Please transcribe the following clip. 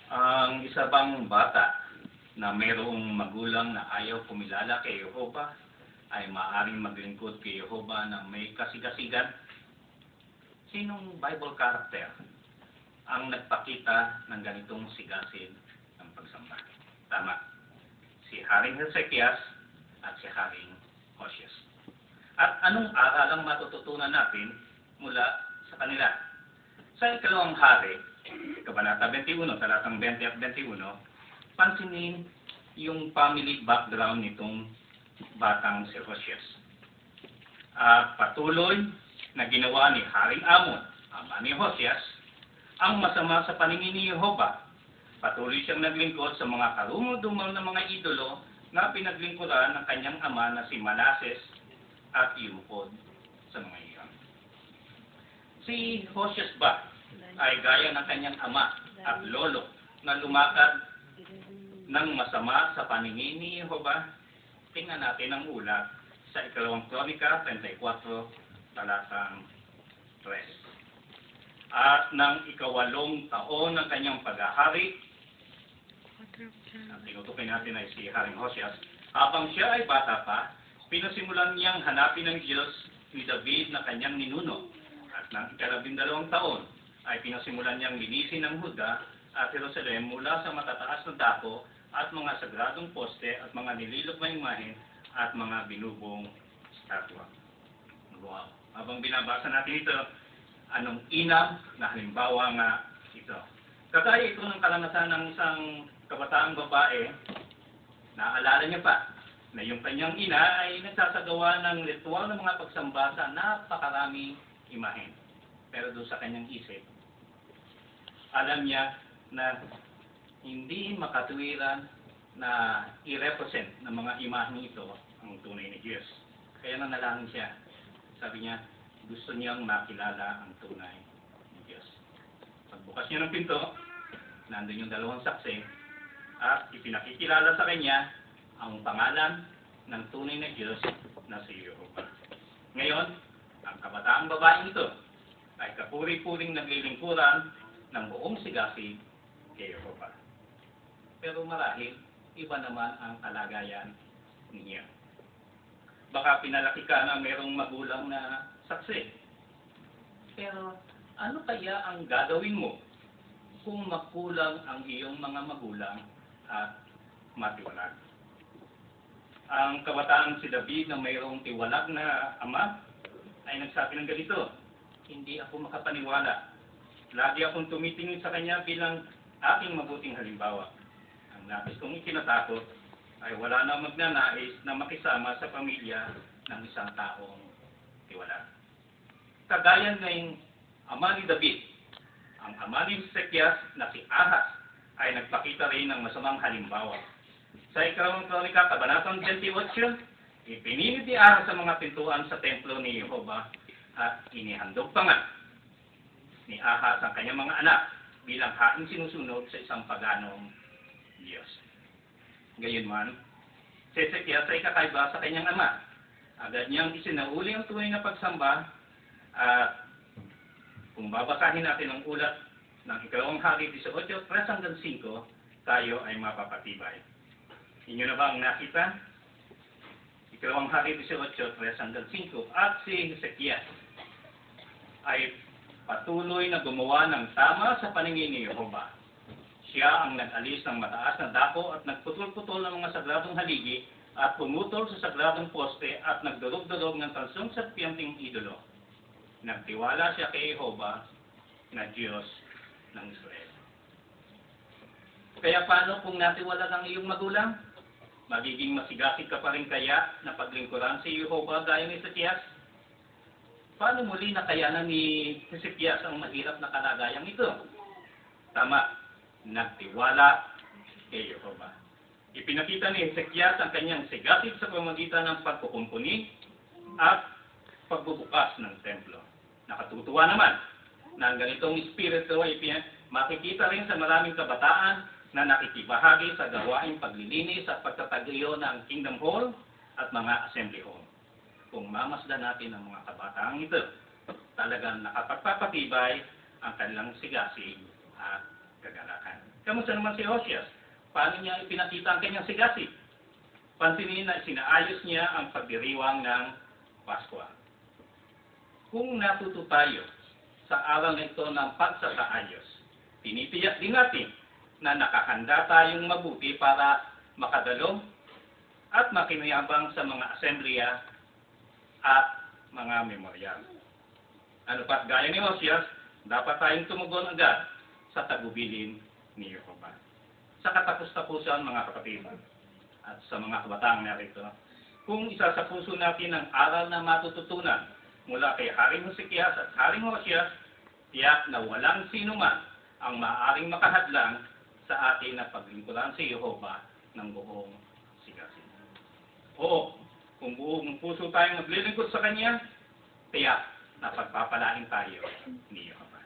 Ang isa bang bata na mayroong magulang na ayaw kumilala kay Jehovah ay maaaring maglingkod kay Jehovah na may kasigasigan? Sinong Bible character ang nagpakita ng ganitong sigasin ng pagsamba? Tama, si Haring Hezekias at si Haring Hoseas. At anong aral ang matututunan natin mula sa kanila? Sa ikalawang hari, Kabanata 21, talatang 20 at 21, pansinin yung family background nitong batang si Hoseas. Patuloy na ginawa ni Haring Amon, ama ni Hoseas, ang masama sa paningin ni Jehovah. Patuloy siyang naglingkod sa mga karumong-dumal na mga idolo na pinaglingkuran ng kanyang ama na si Manases at iukod sa mga iyon. Si Hoseas ba ay gaya ng kanyang ama at lolo na lumakad ng masama sa paningin ni Jehovah? Tingnan natin ang ulat sa ikalawang Kronika 34, talatang 3. At ng ikawalong taon ng kanyang paghahari, ang tinutukoy natin ay si Haring Hoseas, habang siya ay bata pa, pinasimulan niyang hanapin ng Diyos ni David na kanyang ninuno. At ng ika-12 taon, ay pinasimulan niyang linisin ng Huda at Jerusalem mula sa matataas na dako at mga sagradong poste at mga nililog na imahen at mga binubong statwa. Wow! Habang binabasa natin ito, anong inam na halimbawa nga ito. Kagaya ito ng karanasan ng isang kabataang babae, naaalala niya pa na yung kanyang ina ay nagsasagawa ng ritual ng mga pagsamba sa napakaraming imahen. Pero doon sa kanyang isip, alam niya na hindi makatuwiran na i-represent ng mga imahen ito ang tunay na Diyos. Kaya nanalangin siya. Sabi niya, gusto niyang makilala ang tunay na Diyos. Pagbukas niya ng pinto, nandun yung dalawang saksi at ipinakikilala sa kanya ang pangalan ng tunay na Diyos na si Jehovah. Ngayon, ang kabataang babaeng ito ay kapuri-puring naglilingkuran ng buong sigasig kay Jehovah. Pero marahil, iba naman ang kalagayan niya. Baka pinalaki ka na mayroong magulang na saksi. Pero ano kaya ang gagawin mo kung makulang ang iyong mga magulang at matiwalag? Ang kabataang si David na mayroong tiwalag na ama ay nagsabi ng ganito, hindi ako makapaniwala. Lagi akong tumitingin sa kanya bilang aking mabuting halimbawa. Ang labis kong ikinatakot ay wala na magnanais na makisama sa pamilya ng isang taong tiwala. Kagaya ng ama ni David, ang ama ni Hezekias na si Ahaz ay nagpakita rin ng masamang halimbawa. Sa ikalawang Kronika, Kabanatang 28, ipinilid ni Ahaz sa mga pintuan sa templo ni Jehovah at inihandog pa nga ni Ahaz ang kanyang mga anak bilang haing sinusunod sa isang paganong Diyos. Gayunman, si Hezekias ay kakaiba sa kanyang ama. Agad niyang isinauli ang tunay na pagsamba at kung babasahin natin ang ulat ng ikalawang hari 18, 3-5, tayo ay mapapatibay. Inyo na ba ang nakita? Ikalawang hari 18, 3-5, at si Hezekias ay patuloy na gumawa ng tama sa paningin ni Jehovah. Siya ang nag-alis ng mataas na dako at nagputol-putol ng mga sagradong haligi at pumutol sa sagradong poste at nagdurog-durog ng tansong sa piyangting idolo. Nagtiwala siya kay Jehovah na Diyos ng Israel. Kaya paano kung natiwala ang iyong magulang? Magiging masigasig ka pa rin kaya na paglingkuran si Jehovah gaya ni Hezekias? Paano muli nakayanan ni Hezekias ang mahirap na kalagayang ito? Tama, nagtiwala kay Jehovah. Ipinakita ni Hezekias ang kanyang sigasig sa pamamagitan ng pagkukumpuni at pagbubukas ng templo. Nakatutuwa naman na ang ganitong espiritu ay makikita rin sa maraming kabataan na nakikibahagi sa gawaing paglilinis at pagtataguyo ng Kingdom Hall at mga Assembly Hall. Kung mamasdan natin ang mga kabataang ito, talagang nakapagpapatibay ang kanilang sigasig at kagalakan. Kamusta naman si Hosias? Paano niya ipinakita ang kanyang sigasig? Pansinin na sinaayos niya ang pagdiriwang ng Pasko. Kung natuto tayo sa araw na ito ng pagsasaayos, tinitiyak din natin na nakahanda tayong mabuti para makadalo at makinayabang sa mga asembleya at mga memoryal. Ano pat gaya ni Hosias, dapat tayong tumugon agad sa tagubilin ni Yehova. Sa katapos-tapusan mga kapatid at sa mga kabataang narito, kung isa sa puso natin ang aral na matututunan mula kay Haring Hezekias at Haring Hosias, tiyak na walang sino man ang maaaring makahadlang sa atin na paglingkuran si Yehova ng buong sigasig. Oo, kung buong puso tayong maglilingkod sa Kanya, tiyak na pagpapalain tayo ni Yehova.